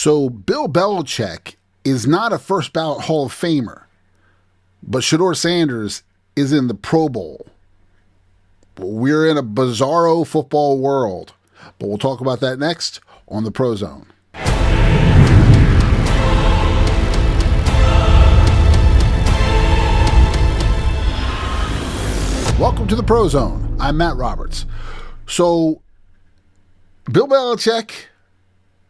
So Bill Belichick is not a first ballot Hall of Famer, but Shedeur Sanders is in the Pro Bowl. We're in a bizarro football world, but we'll talk about that next on the ProZone. Welcome to the ProZone. I'm Matt Roberts. So, Bill Belichick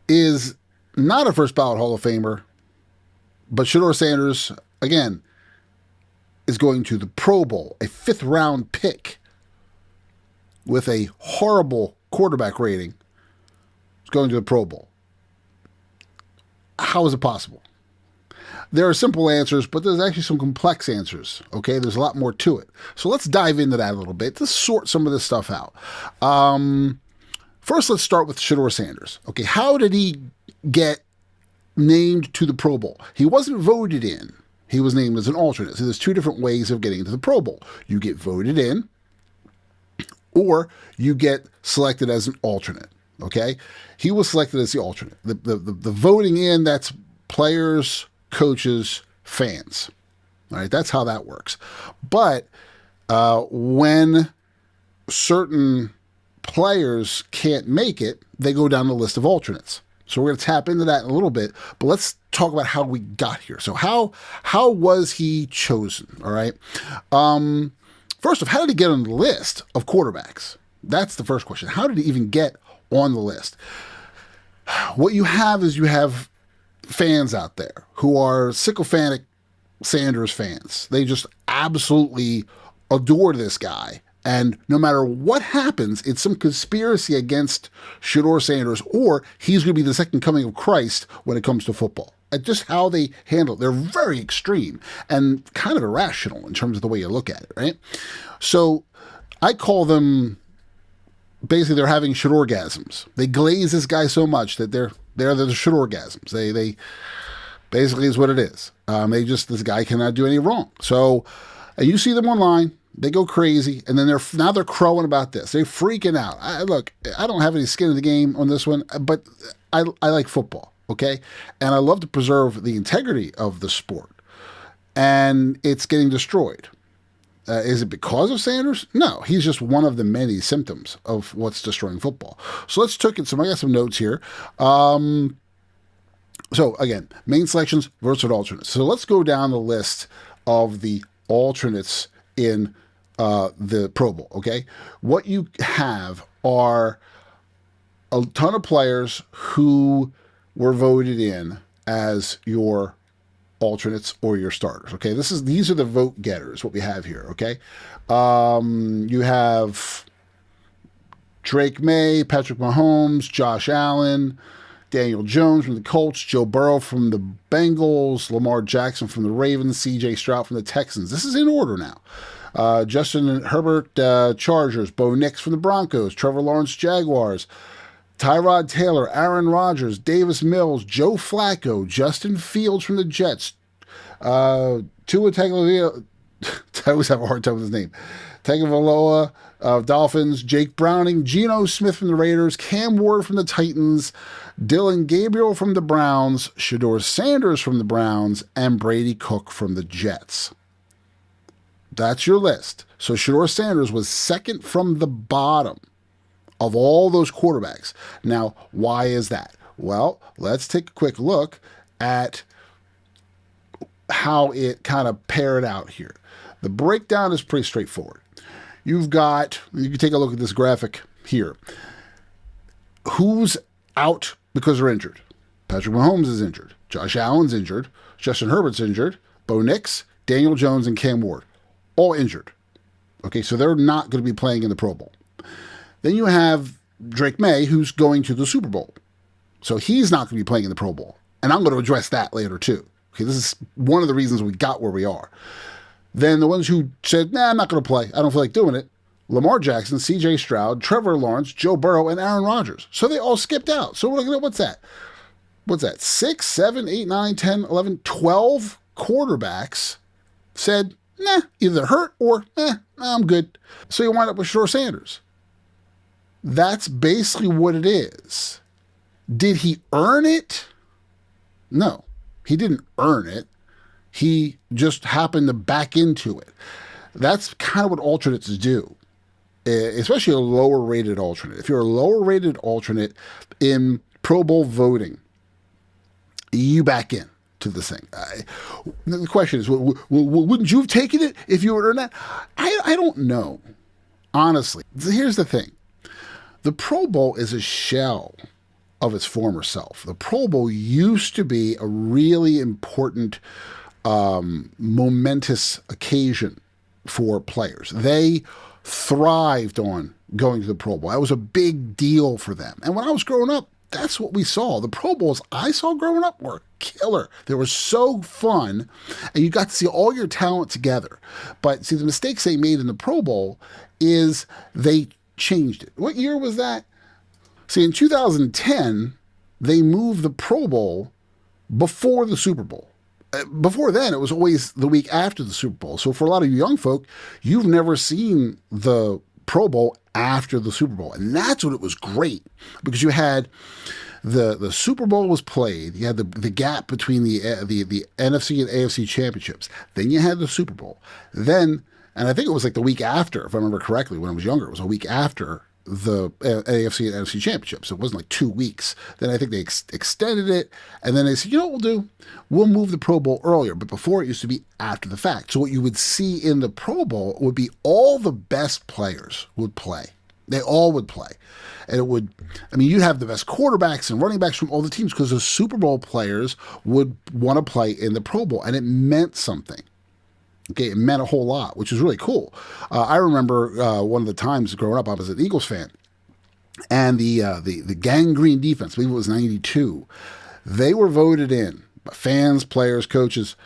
is not a first ballot Hall of Famer, but Shedeur Sanders, again, is going to the Pro Bowl, a fifth round pick with a horrible quarterback rating. Is going to the Pro Bowl. How is it possible? There are simple answers, but there's actually some complex answers, okay? There's a lot more to it. So let's dive into that a little bit. Let's sort some of this stuff out. First, let's start with Shedeur Sanders. Okay, how did he get named to the Pro Bowl? He wasn't voted in. He was named as an alternate. So there's two different ways of getting into the Pro Bowl. You get voted in, or you get selected as an alternate, okay? He was selected as the alternate. The voting in, that's players, coaches, fans. All right, that's how that works. But when certain players can't make it, they go down the list of alternates. So we're going to tap into that in a little bit, but let's talk about how we got here. So how was he chosen? All right. First off, how did he get on the list of quarterbacks? That's the first question. How did he even get on the list? What you have is you have fans out there who are sycophantic Sanders fans. They just absolutely adore this guy. And no matter what happens, it's some conspiracy against Shedeur Sanders, or he's going to be the second coming of Christ when it comes to football. And just how they handle it. They're very extreme and kind of irrational in terms of the way you look at it, right? So I call them, basically they're having Shedeur-gasms. They glaze this guy so much that they're the Shedeur-gasms. They basically is what it is. This guy cannot do any wrong. So you see them online. They go crazy, and then they're crowing about this. They're freaking out. I don't have any skin in the game on this one, but I like football, okay? And I love to preserve the integrity of the sport, and it's getting destroyed. Is it because of Sanders? No, he's just one of the many symptoms of what's destroying football. So let's take it. I got some notes here. So again, main selections versus alternates. So let's go down the list of the alternates in the Pro Bowl, okay? What you have are a ton of players who were voted in as your alternates or your starters, okay? These are the vote getters, what we have here, okay? You have Drake May, Patrick Mahomes, Josh Allen, Daniel Jones from the Colts, Joe Burrow from the Bengals, Lamar Jackson from the Ravens, C.J. Stroud from the Texans. This is in order now. Justin Herbert, Chargers, Bo Nix from the Broncos, Trevor Lawrence, Jaguars, Tyrod Taylor, Aaron Rodgers, Davis Mills, Joe Flacco, Justin Fields from the Jets, Tua Tagovailoa, I always have a hard time with his name, Tagovailoa, Dolphins, Jake Browning, Geno Smith from the Raiders, Cam Ward from the Titans, Dylan Gabriel from the Browns, Shedeur Sanders from the Browns, and Brady Cook from the Jets. That's your list. So Shedeur Sanders was second from the bottom of all those quarterbacks. Now, why is that? Well, let's take a quick look at how it kind of paired out here. The breakdown is pretty straightforward. You can take a look at this graphic here. Who's out because they're injured? Patrick Mahomes is injured. Josh Allen's injured. Justin Herbert's injured. Bo Nix, Daniel Jones, and Cam Ward. All injured. Okay, so they're not going to be playing in the Pro Bowl. Then you have Drake May, who's going to the Super Bowl. So he's not going to be playing in the Pro Bowl. And I'm going to address that later too. Okay, this is one of the reasons we got where we are. Then the ones who said, nah, I'm not going to play. I don't feel like doing it. Lamar Jackson, C.J. Stroud, Trevor Lawrence, Joe Burrow, and Aaron Rodgers. So they all skipped out. So we're looking at, what's that? 6, 7, 8, 9, 10, 11, 12 quarterbacks said, nah, either hurt or, I'm good. So you wind up with Shedeur Sanders. That's basically what it is. Did he earn it? No, he didn't earn it. He just happened to back into it. That's kind of what alternates do, especially a lower rated alternate. If you're a lower rated alternate in Pro Bowl voting, you back in to this thing. The question is, wouldn't you have taken it if you would earn that? I don't know. Honestly, here's the thing. The Pro Bowl is a shell of its former self. The Pro Bowl used to be a really important, momentous occasion for players. They thrived on going to the Pro Bowl. That was a big deal for them. And when I was growing up, that's what we saw. The Pro Bowls I saw growing up were killer. They were so fun, and you got to see all your talent together. But see, the mistakes they made in the Pro Bowl is they changed it. What year was that? See, in 2010, they moved the Pro Bowl before the Super Bowl. Before then, it was always the week after the Super Bowl. So for a lot of you young folk, you've never seen the Pro Bowl after the Super Bowl. And that's when it was great, because you had the Super Bowl was played. You had the gap between the NFC and AFC championships. Then you had the Super Bowl. Then, and I think it was like the week after, if I remember correctly, when I was younger, it was a week after the AFC and NFC championships. It wasn't like 2 weeks. Then I think they extended it, and then they said, you know what we'll do? We'll move the Pro Bowl earlier. But before, it used to be after the fact. So what you would see in the Pro Bowl would be all the best players would play. They all would play. And it would, I mean, you'd have the best quarterbacks and running backs from all the teams, because the Super Bowl players would want to play in the Pro Bowl, and it meant something. Okay, it meant a whole lot, which was really cool. I remember one of the times growing up, I was an Eagles fan, and the gangrene defense, I believe it was 92, they were voted in. Fans, players, coaches,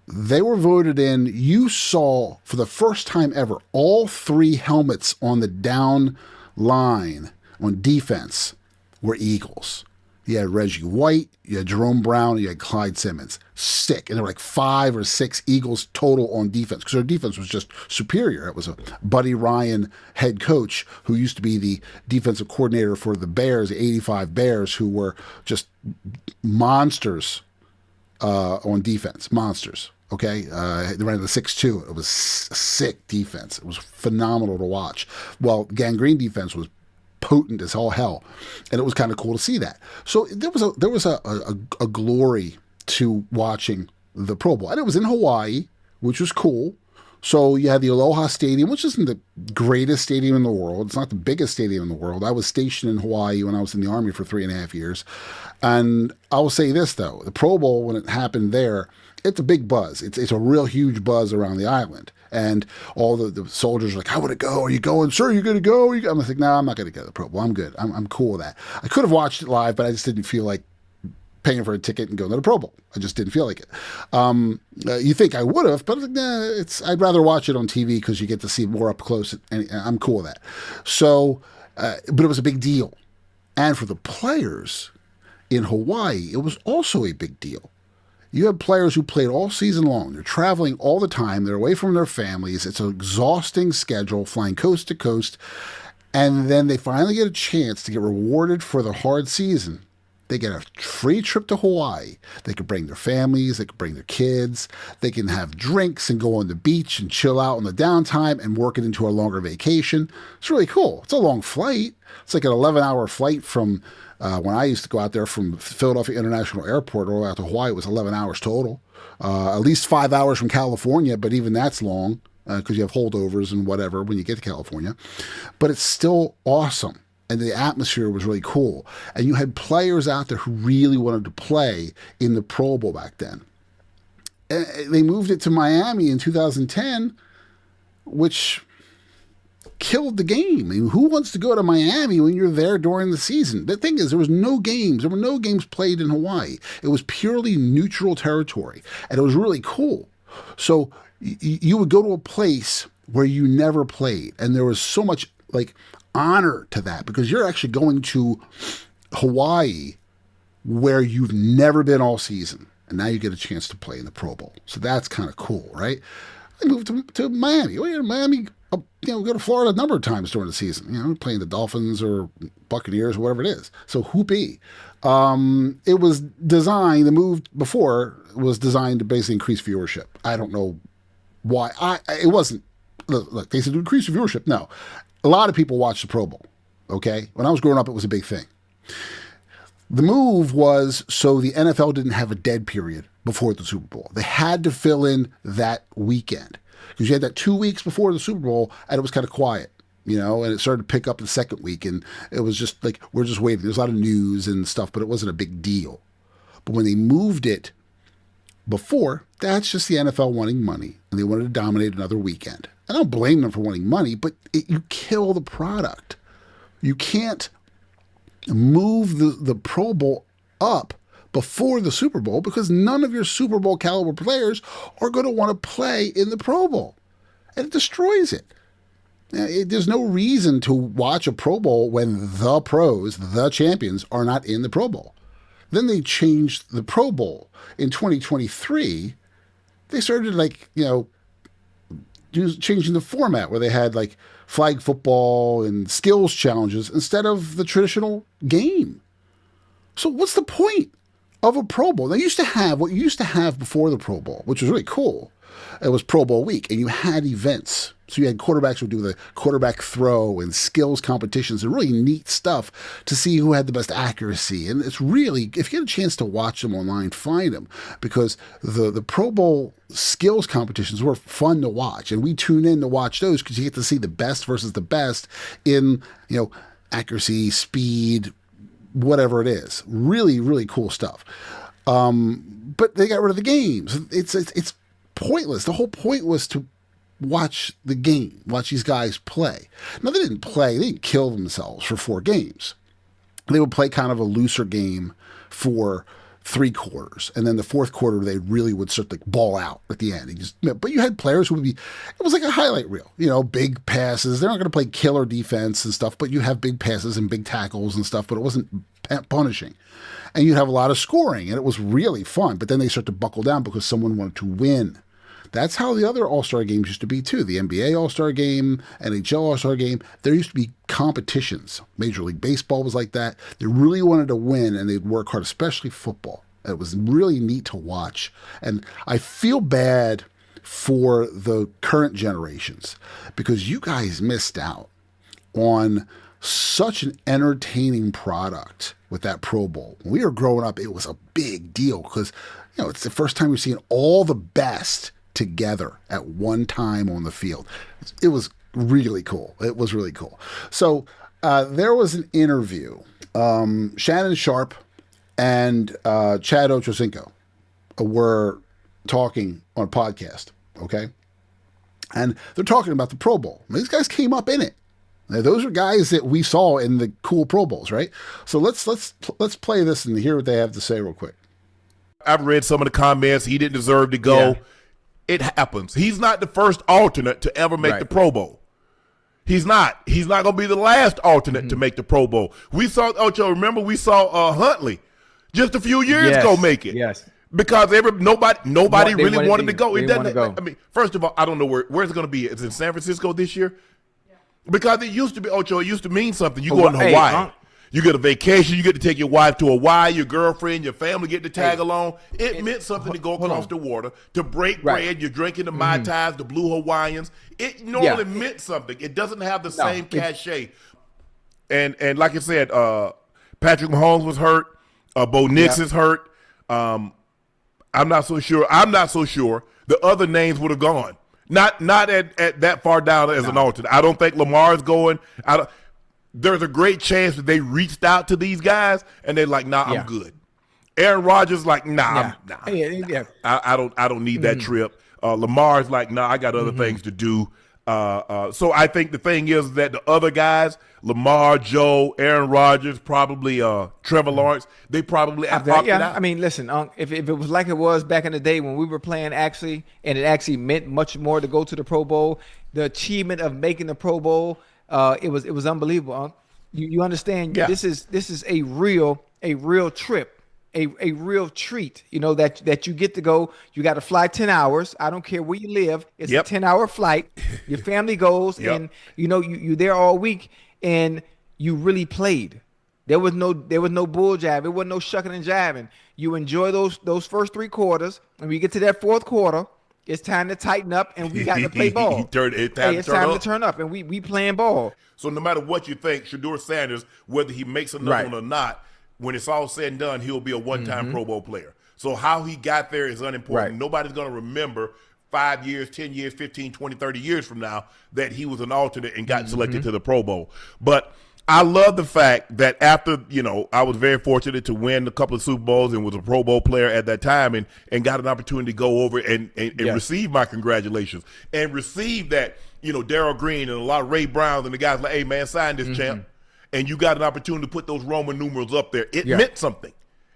they were voted in. You saw, for the first time ever, all three helmets on the down line on defense were Eagles. You had Reggie White, you had Jerome Brown, and you had Clyde Simmons. Sick. And there were like 5 or 6 Eagles total on defense, because their defense was just superior. It was a Buddy Ryan head coach who used to be the defensive coordinator for the Bears, the 85 Bears, who were just monsters on defense. Monsters. Okay? They ran the 6-2. It was sick defense. It was phenomenal to watch. Well, gangrene defense was potent as all hell, and it was kind of cool to see that. So there was a glory to watching the Pro Bowl, and it was in Hawaii, which was cool. So you had the Aloha Stadium, which isn't the greatest stadium in the world. It's not the biggest stadium in the world. I was stationed in Hawaii when I was in the Army for 3.5 years, and I will say this though: the Pro Bowl, when it happened there, it's a big buzz. It's a real huge buzz around the island. And all the soldiers are like, I want to go. Are you going? Sir, you going to go? I'm like, no, I'm not going to go to the Pro Bowl. I'm good. I'm cool with that. I could have watched it live, but I just didn't feel like paying for a ticket and going to the Pro Bowl. I just didn't feel like it. You think I would have, but nah, I'd rather watch it on TV, because you get to see more up close, and I'm cool with that. So, but it was a big deal. And for the players in Hawaii, it was also a big deal. You have players who played all season long. They're traveling all the time. They're away from their families. It's an exhausting schedule, flying coast to coast. And then they finally get a chance to get rewarded for their hard season. They get a free trip to Hawaii. They could bring their families. They could bring their kids. They can have drinks and go on the beach and chill out on the downtime and work it into a longer vacation. It's really cool. It's a long flight. It's like an 11-hour flight from when I used to go out there from Philadelphia International Airport all the way out to Hawaii. It was 11 hours total. At least 5 hours from California, but even that's long, because you have holdovers and whatever when you get to California. But it's still awesome. And the atmosphere was really cool. And you had players out there who really wanted to play in the Pro Bowl back then. And they moved it to Miami in 2010, which killed the game. I mean, who wants to go to Miami when you're there during the season? The thing is, there was no games. There were no games played in Hawaii. It was purely neutral territory. And it was really cool. So you would go to a place where you never played. And there was so much like honor to that, because you're actually going to Hawaii where you've never been all season, and now you get a chance to play in the Pro Bowl. So that's kind of cool, right? They moved to Miami. Well, Miami, go to Florida a number of times during the season, playing the Dolphins or Buccaneers or whatever it is. So hoopy. It was designed, the move before was designed to basically increase viewership. I don't know why. It wasn't, look, they said to increase viewership. No. A lot of people watch the Pro Bowl, okay? When I was growing up, it was a big thing. The move was so the NFL didn't have a dead period before the Super Bowl. They had to fill in that weekend because you had that 2 weeks before the Super Bowl and it was kind of quiet, and it started to pick up the second week and it was just like, we're just waiting. There's a lot of news and stuff, but it wasn't a big deal. But when they moved it before, that's just the NFL wanting money and they wanted to dominate another weekend. I don't blame them for wanting money, but you kill the product. You can't move the Pro Bowl up before the Super Bowl because none of your Super Bowl caliber players are going to want to play in the Pro Bowl. And it destroys it. There's no reason to watch a Pro Bowl when the pros, the champions, are not in the Pro Bowl. Then they changed the Pro Bowl. In 2023, they started changing the format where they had like flag football and skills challenges instead of the traditional game. So what's the point of a Pro Bowl? They used to have what you used to have before the Pro Bowl, which was really cool. It was Pro Bowl week, and you had events. So you had quarterbacks who would do the quarterback throw and skills competitions and really neat stuff to see who had the best accuracy. And it's really, if you get a chance to watch them online, find them because the Pro Bowl skills competitions were fun to watch. And we tune in to watch those because you get to see the best versus the best in, accuracy, speed, whatever it is. Really, really cool stuff. But they got rid of the games. It's pointless. The whole point was to watch the game, watch these guys play. Now, they didn't kill themselves for 4 games. They would play kind of a looser game for 3 quarters. And then the 4th quarter, they really would start to ball out at the end. But you had players who would be, it was like a highlight reel, big passes. They're not going to play killer defense and stuff, but you have big passes and big tackles and stuff, but it wasn't punishing. And you'd have a lot of scoring, and it was really fun. But then they start to buckle down because someone wanted to win. That's how the other All-Star games used to be, too. The NBA All-Star game, NHL All-Star game. There used to be competitions. Major League Baseball was like that. They really wanted to win, and they'd work hard, especially football. It was really neat to watch. And I feel bad for the current generations because you guys missed out on such an entertaining product with that Pro Bowl. When we were growing up, it was a big deal because, it's the first time we've seen all the best together at one time on the field. It was really cool. It was really cool. So there was an interview. Shannon Sharp and Chad Ochocinco were talking on a podcast, okay? And they're talking about the Pro Bowl. These guys came up in it. Now, those are guys that we saw in the cool Pro Bowls, right? So let's play this and hear what they have to say real quick. I've read some of the comments. He didn't deserve to go. Yeah. It happens. He's not the first alternate to ever make the Pro Bowl. He's not. He's not going to be the last alternate to make the Pro Bowl. We saw, Ocho, remember we saw Huntley just a few years ago make it. Yes. Because nobody really wanted to go. It doesn't. I mean, first of all, I don't know where's it going to be. Is it in San Francisco this year? Yeah. Because it used to be, Ocho, it used to mean something. You go to Hawaii. You get a vacation. You get to take your wife to Hawaii. Your girlfriend, your family get to tag along. It meant something to go across the water, to break bread. You're drinking the Mai Tais, the Blue Hawaiians. It normally meant something. It doesn't have the same cachet. And like I said, Patrick Mahomes was hurt. Bo Nix is hurt. I'm not so sure. The other names would have gone. Not at that far down as an alternate. I don't think Lamar's going. There's a great chance that they reached out to these guys and they're like, nah, I'm good. Aaron Rodgers like, I don't need that trip. Lamar's like, nah, I got other things to do. So I think the thing is that the other guys, Lamar, Joe, Aaron Rodgers, probably Trevor Lawrence, they probably opted out. I mean, listen, if it was like it was back in the day when we were playing actually, and it actually meant much more to go to the Pro Bowl, the achievement of making the Pro Bowl, it was unbelievable. You understand? Yeah. This is a real trip a real treat, you know, that you get to go. You got to fly 10 hours. I don't care where you live. It's a 10-hour flight. Your family goes, and you know you there all week, and you really played. There was no bull jive. It wasn't no shucking and jiving. You enjoy those first 3 quarters, and when you get to that 4th quarter, it's time to tighten up, and we got to play ball. It's time to turn up, and we playing ball. So no matter what you think, Shedeur Sanders, whether he makes another one or not, when it's all said and done, he'll be a one-time Pro Bowl player. So how he got there is unimportant. Nobody's going to remember 5 years, 10 years, 15, 20, 30 years from now that he was an alternate and got selected to the Pro Bowl. But I love the fact that after, you know, I was very fortunate to win a couple of Super Bowls and was a Pro Bowl player at that time and got an opportunity to go over and receive my congratulations and receive that, you know, Darryl Green and a lot of Ray Browns and the guys like, hey, man, sign this champ. And you got an opportunity to put those Roman numerals up there. It meant something.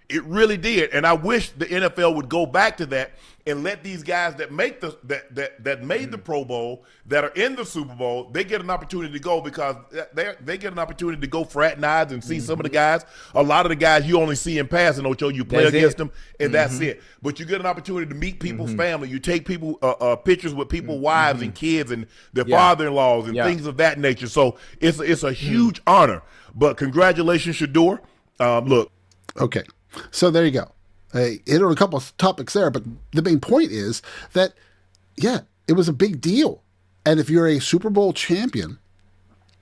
It really did. And I wish the NFL would go back to that and let these guys that make that made the Pro Bowl, that are in the Super Bowl, they get an opportunity to go because they get an opportunity to go fraternize and see some of the guys. A lot of the guys you only see in passing, Ocho, you play against them, and that's it. But you get an opportunity to meet people's family. You take people pictures with people's wives and kids and their father-in-laws and things of that nature. So it's a huge honor. But congratulations, Shedeur. Look. Okay. So there you go. Hit on a couple of topics there, but the main point is that, yeah, it was a big deal. And if you're a Super Bowl champion,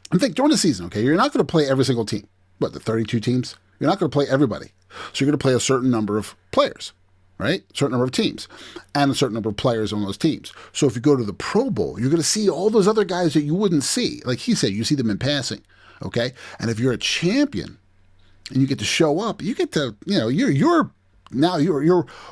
and think during the season, okay, you're not going to play every single team. What, the 32 teams? You're not going to play everybody. So you're going to play a certain number of players, right? A certain number of teams, and a certain number of players on those teams. So if you go to the Pro Bowl, you're going to see all those other guys that you wouldn't see. Like he said, you see them in passing, okay? And if you're a champion, and you get to show up, you get to, you know, you're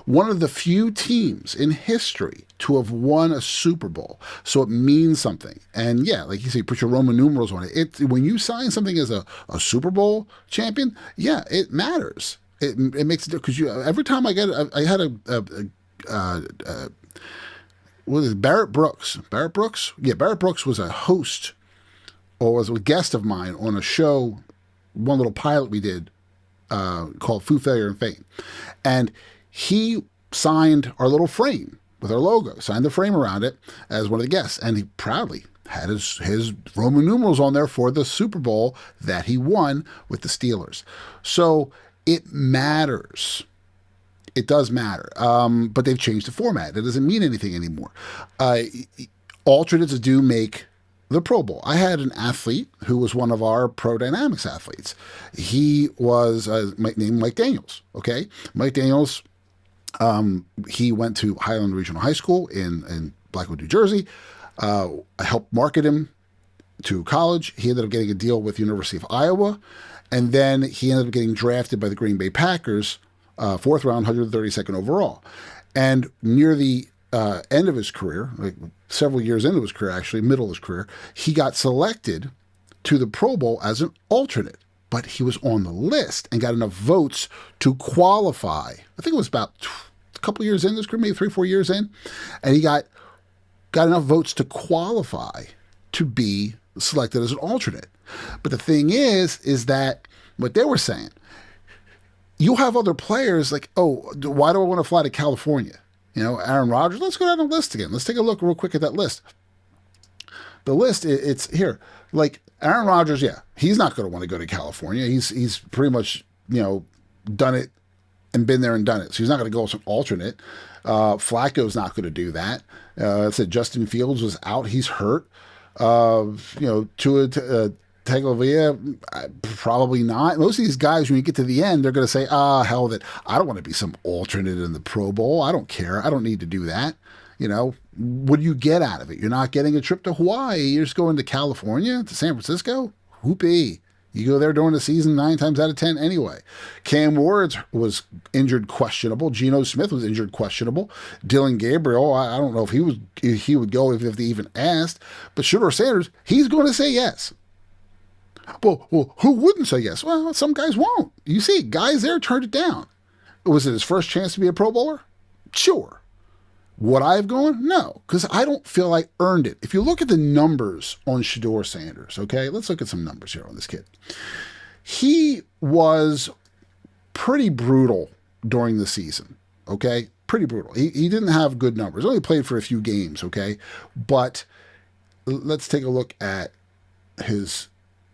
one of the few teams in history to have won a Super Bowl. So it means something. And yeah, like you say, put your Roman numerals on it. When you sign something as a Super Bowl champion, yeah, it matters. It makes it, because every time I had what is it, Barrett Brooks? Barrett Brooks? Yeah, Barrett Brooks was a host or was a guest of mine on a show, one little pilot we did called Food, Failure, and Fame. And he signed our little frame with our logo, signed the frame around it as one of the guests. And he proudly had his Roman numerals on there for the Super Bowl that he won with the Steelers. So it matters. It does matter. But they've changed the format. It doesn't mean anything anymore. Alternates do make the Pro Bowl. I had an athlete who was one of our Pro Dynamix athletes. He was named Mike Daniels. Okay, Mike Daniels. He went to Highland Regional High School in Blackwood, New Jersey. I helped market him to college. He ended up getting a deal with University of Iowa, and then he ended up getting drafted by the Green Bay Packers, 4th round, 132nd overall. And near the end of his career, like several years into his career, actually, middle of his career, he got selected to the Pro Bowl as an alternate. But he was on the list and got enough votes to qualify. I think it was about a couple of years in this career, maybe 3-4 years in. And he got enough votes to qualify to be selected as an alternate. But the thing is that what they were saying, you'll have other players like, oh, why do I want to fly to California? You know, Aaron Rodgers, let's go down the list again. Let's take a look real quick at that list. The list, it's here. Like Aaron Rodgers, yeah, he's not going to want to go to California. He's pretty much, you know, done it and been there and done it. So he's not going to go as an alternate. Flacco's not going to do that. I said Justin Fields was out. He's hurt. You know, Tua Tagovailoa, probably not. Most of these guys, when you get to the end, they're going to say, hell, that I don't want to be some alternate in the Pro Bowl. I don't care. I don't need to do that. You know, what do you get out of it? You're not getting a trip to Hawaii. You're just going to California, to San Francisco. Whoopee. You go there during the season 9 times out of 10 anyway. Cam Ward was injured questionable. Geno Smith was injured questionable. Dylan Gabriel, I don't know if he would go if they even asked. But Shedeur Sanders, he's going to say yes. Well, who wouldn't say yes? Well, some guys won't. You see, guys there turned it down. Was it his first chance to be a Pro Bowler? Sure. Would I have gone? No, because I don't feel I earned it. If you look at the numbers on Shedeur Sanders, okay, let's look at some numbers here on this kid. He was pretty brutal during the season. Okay, pretty brutal. He didn't have good numbers. Only played for a few games. Okay, but let's take a look at his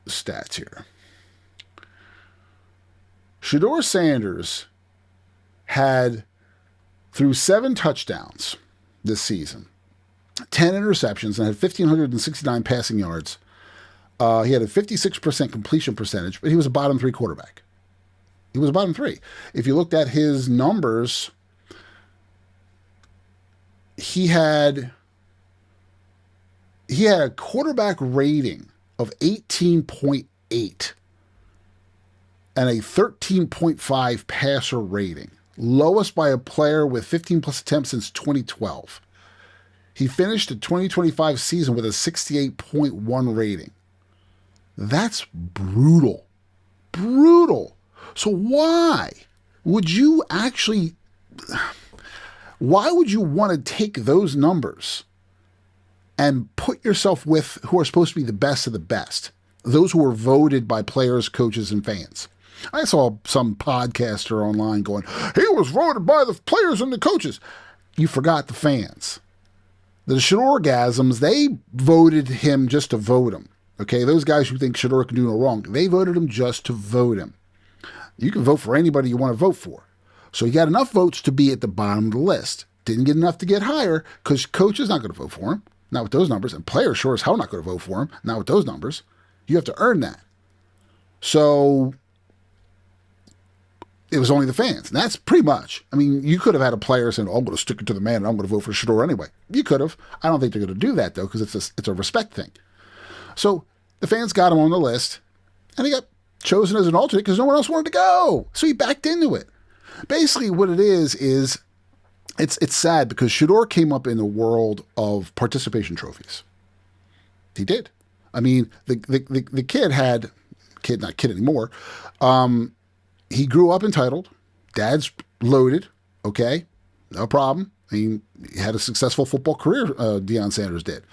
stats here. Shedeur Sanders had, through 7 touchdowns this season, 10 interceptions, and had 1,569 passing yards. He had a 56% completion percentage, but he was a bottom 3 quarterback. He was a bottom 3. If you looked at his numbers, he had a quarterback rating of 18.8 and a 13.5 passer rating, lowest by a player with 15 plus attempts since 2012. He finished the 2025 season with a 68.1 rating. That's brutal. Brutal. So why would you want to take those numbers and put yourself with who are supposed to be the best of the best, those who were voted by players, coaches, and fans? I saw some podcaster online going, he was voted by the players and the coaches. You forgot the fans. The Shedeur-gasms, they voted him just to vote him. Okay, those guys who think Shedeur can do no wrong, they voted him just to vote him. You can vote for anybody you want to vote for. So he got enough votes to be at the bottom of the list. Didn't get enough to get higher because coach is not going to vote for him, not with those numbers, and players sure as hell not going to vote for him, not with those numbers. You have to earn that. So it was only the fans. And that's pretty much. I mean, you could have had a player saying, I'm going to stick it to the man and I'm going to vote for Shedeur anyway. You could have. I don't think they're going to do that, though, because it's a respect thing. So the fans got him on the list, and he got chosen as an alternate because no one else wanted to go. So he backed into it. Basically, what it is it's sad because Shedeur came up in the world of participation trophies. He did. I mean, the kid, not kid anymore, he grew up entitled. Dad's loaded. Okay, no problem. I mean, he had a successful football career, Deion Sanders did.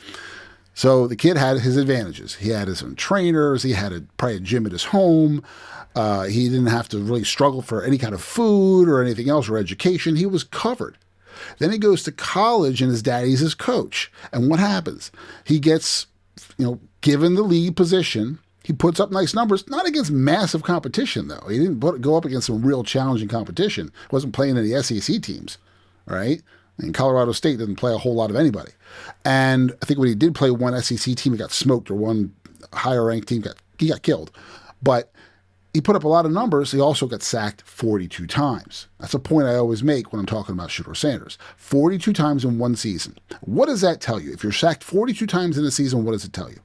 So the kid had his advantages. He had his own trainers. He had probably a gym at his home. He didn't have to really struggle for any kind of food or anything else or education. He was covered. Then he goes to college and his daddy's his coach. And what happens? He gets, given the lead position. He puts up nice numbers, not against massive competition, though. He didn't go up against some real challenging competition. He wasn't playing any SEC teams, right? And Colorado State didn't play a whole lot of anybody. And I think when he did play one SEC team, he got smoked, or one higher-ranked team, he got killed. But he put up a lot of numbers. He also got sacked 42 times. That's a point I always make when I'm talking about Shedeur Sanders. 42 times in one season. What does that tell you? If you're sacked 42 times in a season, what does it tell you?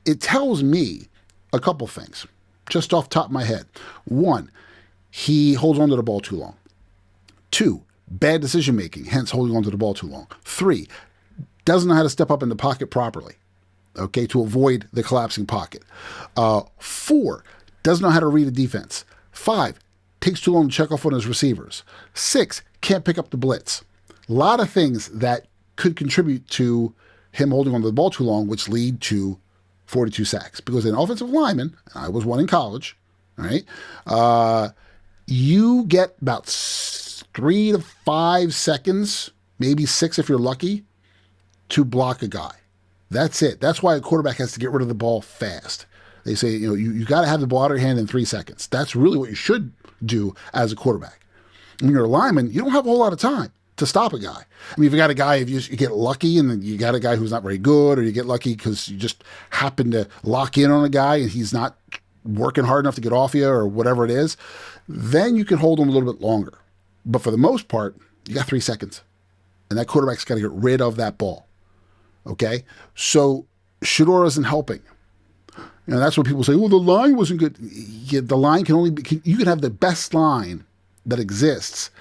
It tells me a couple things, just off the top of my head. 1, he holds on to the ball too long. 2, bad decision-making, hence holding on to the ball too long. 3, doesn't know how to step up in the pocket properly, okay, to avoid the collapsing pocket. 4, doesn't know how to read a defense. 5, takes too long to check off on his receivers. 6, can't pick up the blitz. A lot of things that could contribute to him holding on to the ball too long, which lead to 42 sacks. Because an offensive lineman, I was one in college, right? You get about 3 to 5 seconds, maybe 6 if you're lucky, to block a guy. That's it. That's why a quarterback has to get rid of the ball fast. They say, you got to have the ball out of your hand in 3 seconds. That's really what you should do as a quarterback. When you're a lineman, you don't have a whole lot of time to stop a guy. I mean, if you got a guy, if you get lucky and then you got a guy who's not very good, or you get lucky because you just happen to lock in on a guy and he's not working hard enough to get off you or whatever it is, then you can hold him a little bit longer. But for the most part, you got 3 seconds. And that quarterback's got to get rid of that ball. Okay? So Shedeur isn't helping. That's what people say, well, the line wasn't good. Yeah, the line can only be, you can have the best line that exists,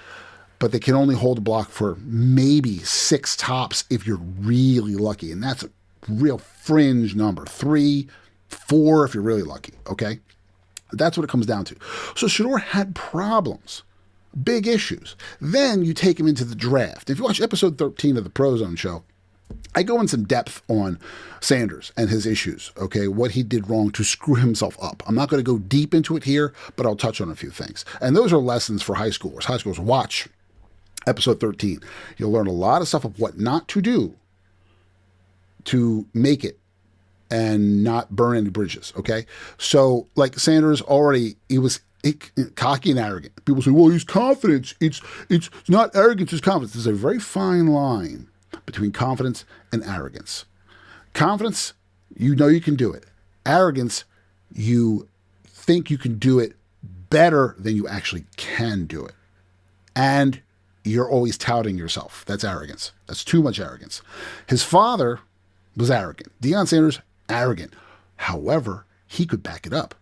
but they can only hold a block for maybe 6 tops if you're really lucky. And that's a real fringe number. 3, 4 if you're really lucky, okay? That's what it comes down to. So Shedeur had problems, big issues. Then you take him into the draft. If you watch episode 13 of the ProZone show, I go in some depth on Sanders and his issues, okay, what he did wrong to screw himself up. I'm not going to go deep into it here, but I'll touch on a few things. And those are lessons for high schoolers. High schoolers, watch episode 13. You'll learn a lot of stuff of what not to do to make it and not burn any bridges, okay? So, like Sanders already, he was cocky and arrogant. People say, well, he's confident. It's not arrogance, it's confidence. There's a very fine line between confidence and arrogance. Confidence, you know you can do it. Arrogance, you think you can do it better than you actually can do it. And you're always touting yourself. That's arrogance. That's too much arrogance. His father was arrogant. Deion Sanders, arrogant. However, he could back it up.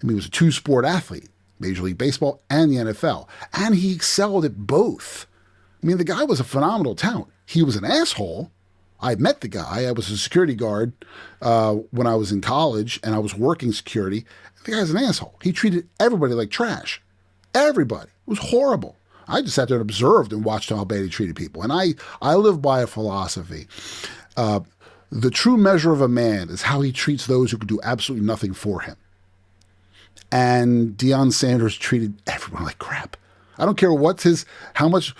I mean, he was a two-sport athlete, Major League Baseball and the NFL, and he excelled at both. I mean, the guy was a phenomenal talent. He was an asshole. I met the guy. I was a security guard when I was in college, and I was working security. The guy's an asshole. He treated everybody like trash. Everybody. It was horrible. I just sat there and observed and watched how bad he treated people. And I live by a philosophy. The true measure of a man is how he treats those who can do absolutely nothing for him. And Deion Sanders treated everyone like crap. I don't care how much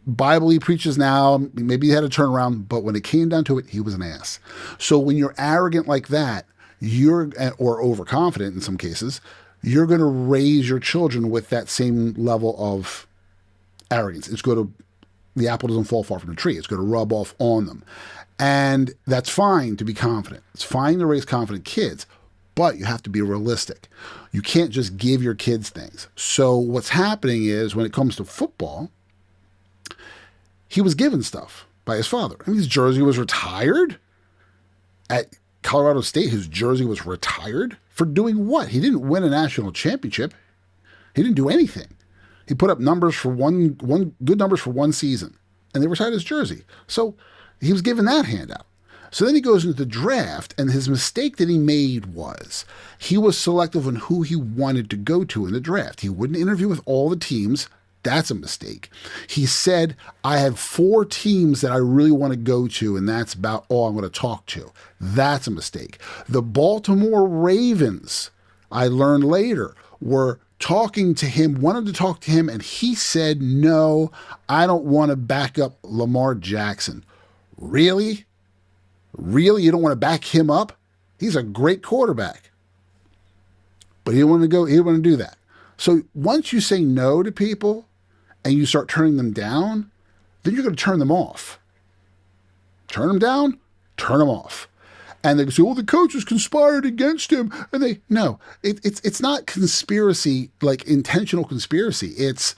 Bible he preaches now, maybe he had a turnaround, but when it came down to it, he was an ass. So when you're arrogant like that, or overconfident in some cases, you're going to raise your children with that same level of arrogance. The apple doesn't fall far from the tree. It's going to rub off on them. And that's fine to be confident. It's fine to raise confident kids, but you have to be realistic. You can't just give your kids things. So what's happening is when it comes to football, he was given stuff by his father. I mean, his jersey was retired at Colorado State. His jersey was retired for doing what? He didn't win a national championship. He didn't do anything. He put up numbers for good numbers for one season, and they retired his jersey. So he was given that handout. So then he goes into the draft, and his mistake that he made was he was selective on who he wanted to go to in the draft. He wouldn't interview with all the teams. That's a mistake. He said, I have 4 teams that I really want to go to, and that's about all I'm going to talk to. That's a mistake. The Baltimore Ravens, I learned later, were talking to him, wanted to talk to him, and he said, no, I don't want to back up Lamar Jackson. Really? Really? You don't want to back him up? He's a great quarterback. But he didn't want to do that. So once you say no to people and you start turning them down, then you're going to turn them off. Turn them down, turn them off. And they say, well, the coaches conspired against him. And it's not conspiracy, like intentional conspiracy. It's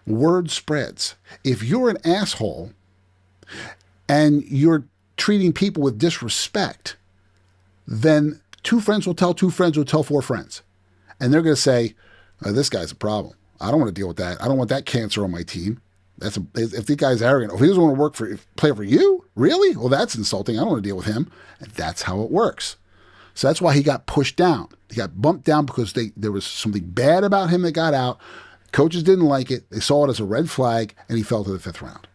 word spreads. If you're an asshole and you're treating people with disrespect, then 2 friends will tell 2 friends will tell 4 friends. And they're going to say, oh, this guy's a problem. I don't want to deal with that. I don't want that cancer on my team. If the guy's arrogant, if he doesn't want to play for you, really? Well, that's insulting. I don't want to deal with him. And that's how it works. So that's why he got pushed down. He got bumped down because there was something bad about him that got out. Coaches didn't like it. They saw it as a red flag, and he fell to the 5th round.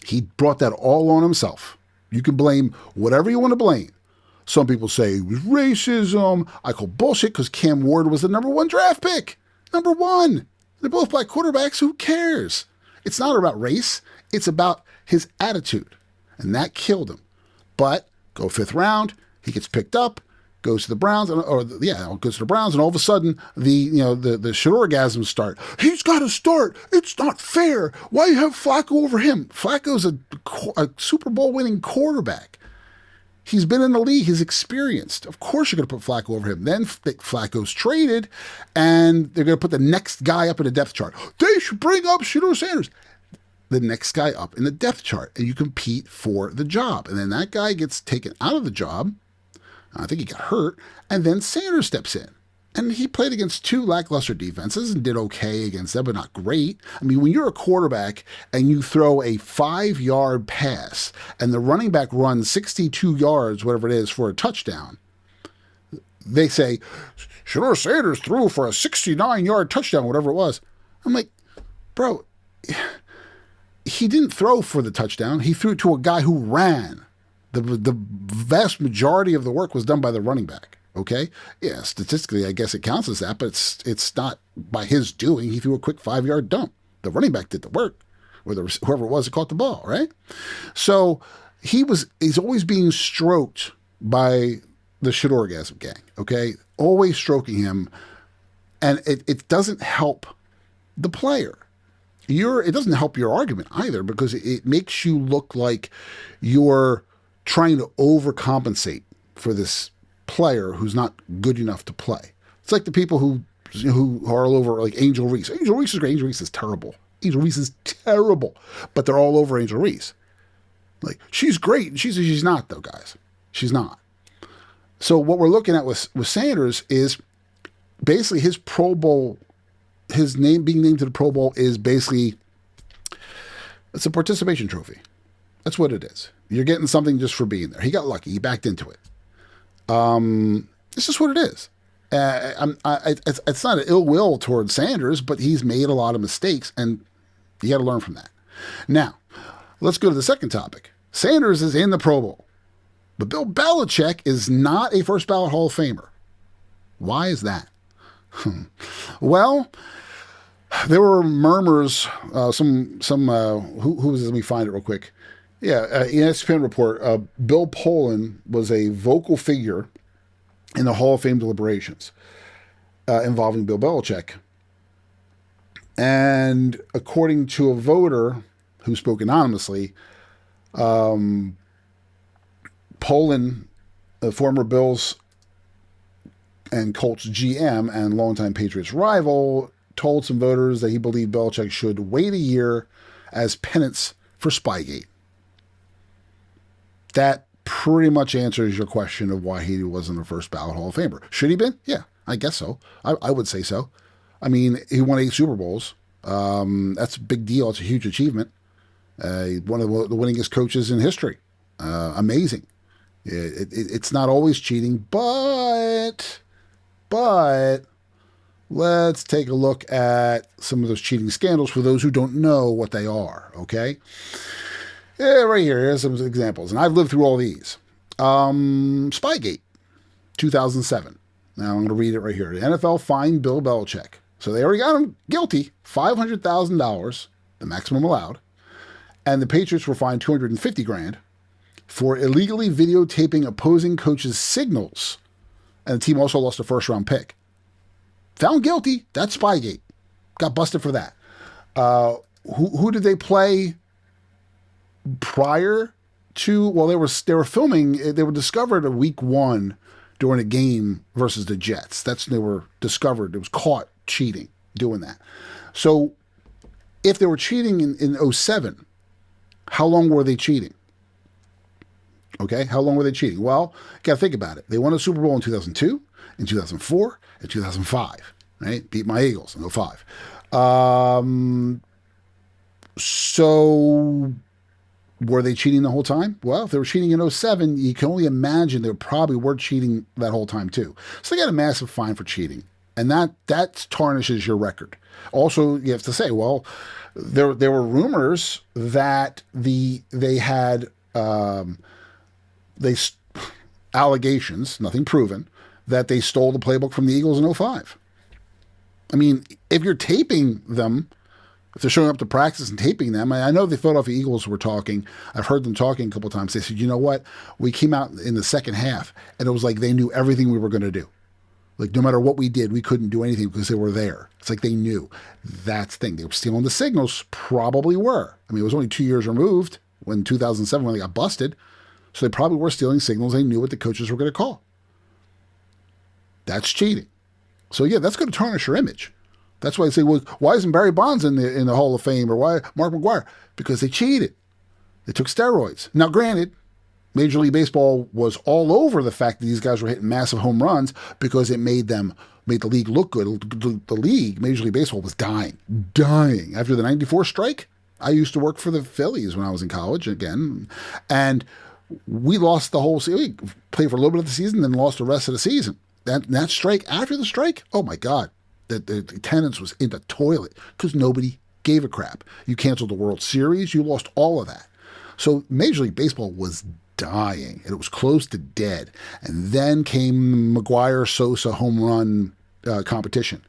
He brought that all on himself. You can blame whatever you want to blame. Some people say it was racism. I call bullshit because Cam Ward was the number 1 draft pick. Number 1. They're both black quarterbacks. Who cares? It's not about race. It's about his attitude. And that killed him. But go 5th round, he gets picked up, goes to the Browns, goes to the Browns, and all of a sudden the Shedeur orgasms start. He's got to start. It's not fair. Why you have Flacco over him? Flacco's a Super Bowl winning quarterback. He's been in the league. He's experienced. Of course you're going to put Flacco over him. Then Flacco's traded, and they're going to put the next guy up in the depth chart. They should bring up Shedeur Sanders. The next guy up in the depth chart, and you compete for the job. And then that guy gets taken out of the job. I think he got hurt, and then Sanders steps in. And he played against 2 lackluster defenses and did okay against them, but not great. I mean, when you're a quarterback and you throw a 5-yard pass and the running back runs 62 yards, whatever it is, for a touchdown, they say, Shedeur Sanders threw for a 69-yard touchdown, whatever it was. I'm like, bro, he didn't throw for the touchdown. He threw to a guy who ran The vast majority of the work was done by the running back. Okay, yeah, statistically, I guess it counts as that, but it's not by his doing. He threw a quick 5-yard dump. The running back did the work, or whoever it was that caught the ball, right? So he's always being stroked by the Shedeur gang. Okay, always stroking him, and it doesn't help the player. It doesn't help your argument either, because it makes you look like you're trying to overcompensate for this player who's not good enough to play. It's like the people who are all over like Angel Reese. Angel Reese is great. Angel Reese is terrible. Angel Reese is terrible, but they're all over Angel Reese. Like, she's great. She's not, though, guys. She's not. So what we're looking at with Sanders is basically his Pro Bowl, his name being named to the Pro Bowl is basically, it's a participation trophy. That's what it is. You're getting something just for being there. He got lucky. He backed into it. It's just what it is. It's not an ill will towards Sanders, but he's made a lot of mistakes, and you got to learn from that. Now, let's go to the second topic. Sanders is in the Pro Bowl, but Bill Belichick is not a first ballot Hall of Famer. Why is that? Well, there were murmurs. Who was it? Let me find it real quick. Yeah, ESPN report. Bill Poland was a vocal figure in the Hall of Fame deliberations involving Bill Belichick. And according to a voter who spoke anonymously, Poland, a former Bills and Colts GM and longtime Patriots rival, told some voters that he believed Belichick should wait a year as penance for Spygate. That pretty much answers your question of why he wasn't a first ballot Hall of Famer. Should he been? Yeah, I guess so. I would say so. I mean, he won 8 Super Bowls. That's a big deal. It's a huge achievement. One of the winningest coaches in history. Amazing. It's not always cheating, but let's take a look at some of those cheating scandals for those who don't know what they are, okay? Yeah, right here. Here's some examples. And I've lived through all these. Spygate, 2007. Now I'm going to read it right here. The NFL fined Bill Belichick. So they already got him guilty, $500,000, the maximum allowed. And the Patriots were fined $250,000 for illegally videotaping opposing coaches' signals. And the team also lost a first-round pick. Found guilty. That's Spygate. Got busted for that. Who did they play prior to? Well, they were filming. They were discovered in week 1 during a game versus the Jets. That's when they were discovered. It was caught cheating, doing that. So if they were cheating in 07, how long were they cheating? Okay, how long were they cheating? Well, you got to think about it. They won a Super Bowl in 2002, in 2004, and 2005, right? Beat my Eagles in 05. So were they cheating the whole time? Well, if they were cheating in 07, you can only imagine they probably were cheating that whole time too. So they got a massive fine for cheating, and that tarnishes your record. Also, you have to say, well, there were rumors that they had allegations, nothing proven, that they stole the playbook from the Eagles in 05. I mean, if you're taping them, if they're showing up to practice and taping them, I know the Philadelphia Eagles were talking. I've heard them talking a couple of times. They said, you know what? We came out in the second half, and it was like they knew everything we were going to do. Like, no matter what we did, we couldn't do anything because they were there. It's like they knew. That's the thing. They were stealing the signals, probably were. I mean, it was only 2 years removed when 2007 when they got busted. So they probably were stealing signals. They knew what the coaches were going to call. That's cheating. So, yeah, that's going to tarnish your image. That's why I say, well, why isn't Barry Bonds in the Hall of Fame, or why Mark McGwire? Because they cheated. They took steroids. Now, granted, Major League Baseball was all over the fact that these guys were hitting massive home runs because it made the league look good. The league, Major League Baseball, was dying. After the 94 strike, I used to work for the Phillies when I was in college again, and we lost the whole season. We played for a little bit of the season, then lost the rest of the season. That strike, after the strike, oh my God, the attendance was in the toilet because nobody gave a crap. You canceled the World Series. You lost all of that. So Major League Baseball was dying, and it was close to dead. And then came McGwire-Sosa home run competition.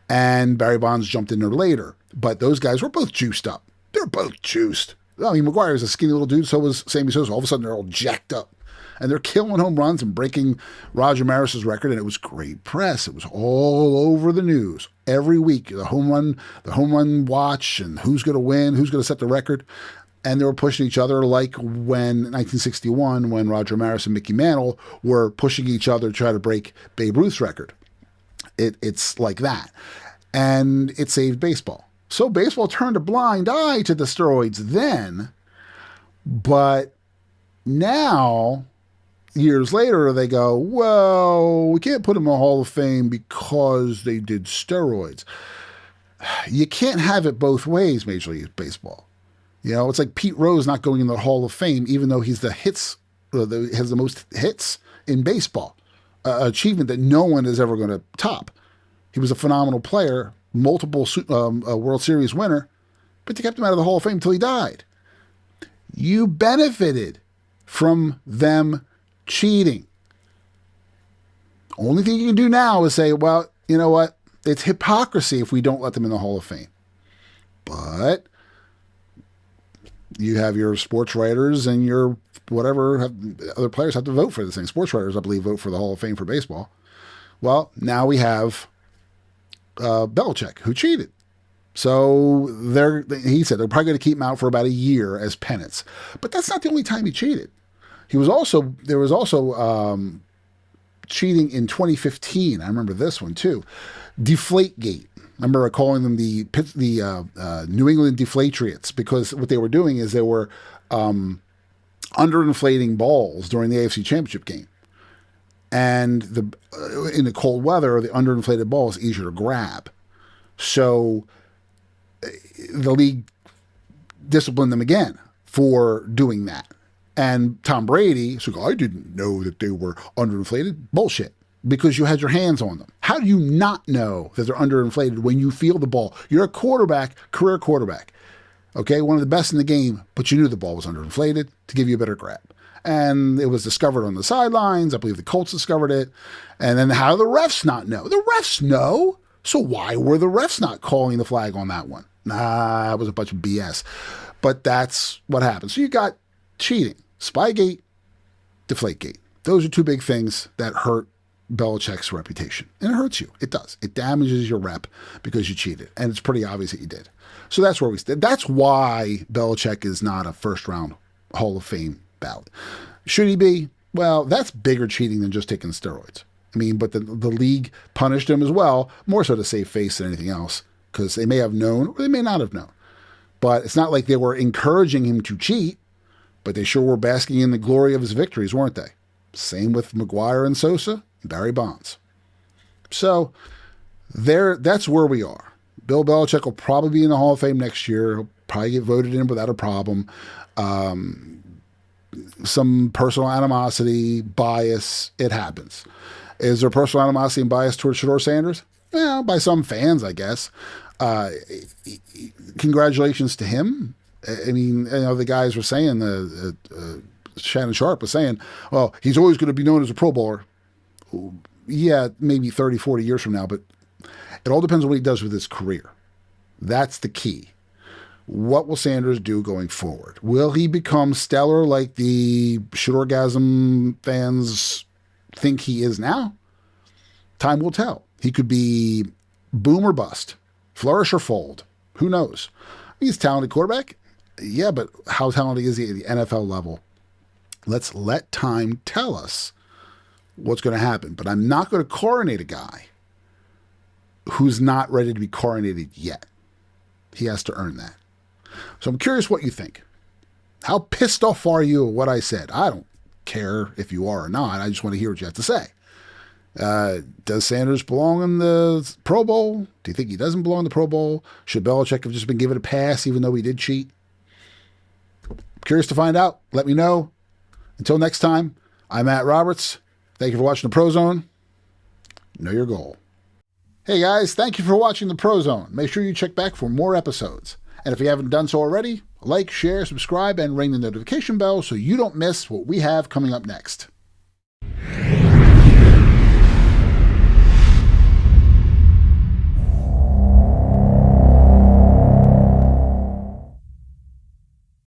And Barry Bonds jumped in there later. But those guys were both juiced up. They're both juiced. I mean, McGwire is a skinny little dude, so was Sammy Sosa. All of a sudden, they're all jacked up. And they're killing home runs and breaking Roger Maris's record, and it was great press. It was all over the news every week. The home run watch, and who's going to win, who's going to set the record. And they were pushing each other like when 1961, when Roger Maris and Mickey Mantle were pushing each other to try to break Babe Ruth's record. It's like that. And it saved baseball. So baseball turned a blind eye to the steroids then, but now, years later, they go, well, we can't put them in the Hall of Fame because they did steroids. You can't have it both ways, Major League Baseball. You know, it's like Pete Rose not going in the Hall of Fame, even though he's has the most hits in baseball, achievement that no one is ever going to top. He was a phenomenal player, multiple World Series winner, but they kept him out of the Hall of Fame until he died. You benefited from them cheating. Only thing you can do now is say, well, you know what? It's hypocrisy if we don't let them in the Hall of Fame. But you have your sports writers and your other players have to vote for this thing. Sports writers, I believe, vote for the Hall of Fame for baseball. Well, now we have Belichick, who cheated. So he said they're probably going to keep him out for about a year as penance. But that's not the only time he cheated. There was also cheating in 2015. I remember this one too. Deflategate. I remember calling them the New England Deflatriots, because what they were doing is they were underinflating balls during the AFC Championship game. And in the cold weather, the underinflated ball is easier to grab. So the league disciplined them again for doing that. And Tom Brady said, I didn't know that they were underinflated. Bullshit. Because you had your hands on them. How do you not know that they're underinflated when you feel the ball? You're a quarterback, career quarterback. Okay, one of the best in the game, but you knew the ball was underinflated to give you a better grab. And it was discovered on the sidelines. I believe the Colts discovered it. And then how do the refs not know? The refs know. So why were the refs not calling the flag on that one? Nah, it was a bunch of BS. But that's what happened. So you got cheating, Spygate, Deflategate. Those are two big things that hurt Belichick's reputation. And it hurts you. It does. It damages your rep because you cheated. And it's pretty obvious that you did. So that's where we stand. That's why Belichick is not a first-round Hall of Fame ballot. Should he be? Well, that's bigger cheating than just taking steroids. I mean, but the league punished him as well, more so to save face than anything else, because they may have known or they may not have known. But it's not like they were encouraging him to cheat, but they sure were basking in the glory of his victories, weren't they? Same with McGwire and Sosa and Barry Bonds. So that's where we are. Bill Belichick will probably be in the Hall of Fame next year. He'll probably get voted in without a problem. Some personal animosity, bias, it happens. Is there personal animosity and bias towards Shedeur Sanders? Well, by some fans, I guess. Congratulations to him. I mean, the guys were saying, Shannon Sharp was saying, well, he's always going to be known as a Pro Bowler. Yeah, maybe 30, 40 years from now, but it all depends on what he does with his career. That's the key. What will Sanders do going forward? Will he become stellar like the Shedorgasm fans think he is now? Time will tell. He could be boom or bust, flourish or fold. Who knows? He's a talented quarterback. Yeah, but how talented is he at the NFL level? Let's let time tell us what's going to happen. But I'm not going to coronate a guy who's not ready to be coronated yet. He has to earn that. So I'm curious what you think. How pissed off are you at what I said? I don't care if you are or not. I just want to hear what you have to say. Does Sanders belong in the Pro Bowl? Do you think he doesn't belong in the Pro Bowl? Should Belichick have just been given a pass even though he did cheat? Curious to find out. Let me know. Until next time, I'm Matt Roberts. Thank you for watching the ProZone. Know your goal. Hey guys, thank you for watching the ProZone. Make sure you check back for more episodes. And if you haven't done so already, Like, share, subscribe, and ring the notification bell so you don't miss what we have coming up next.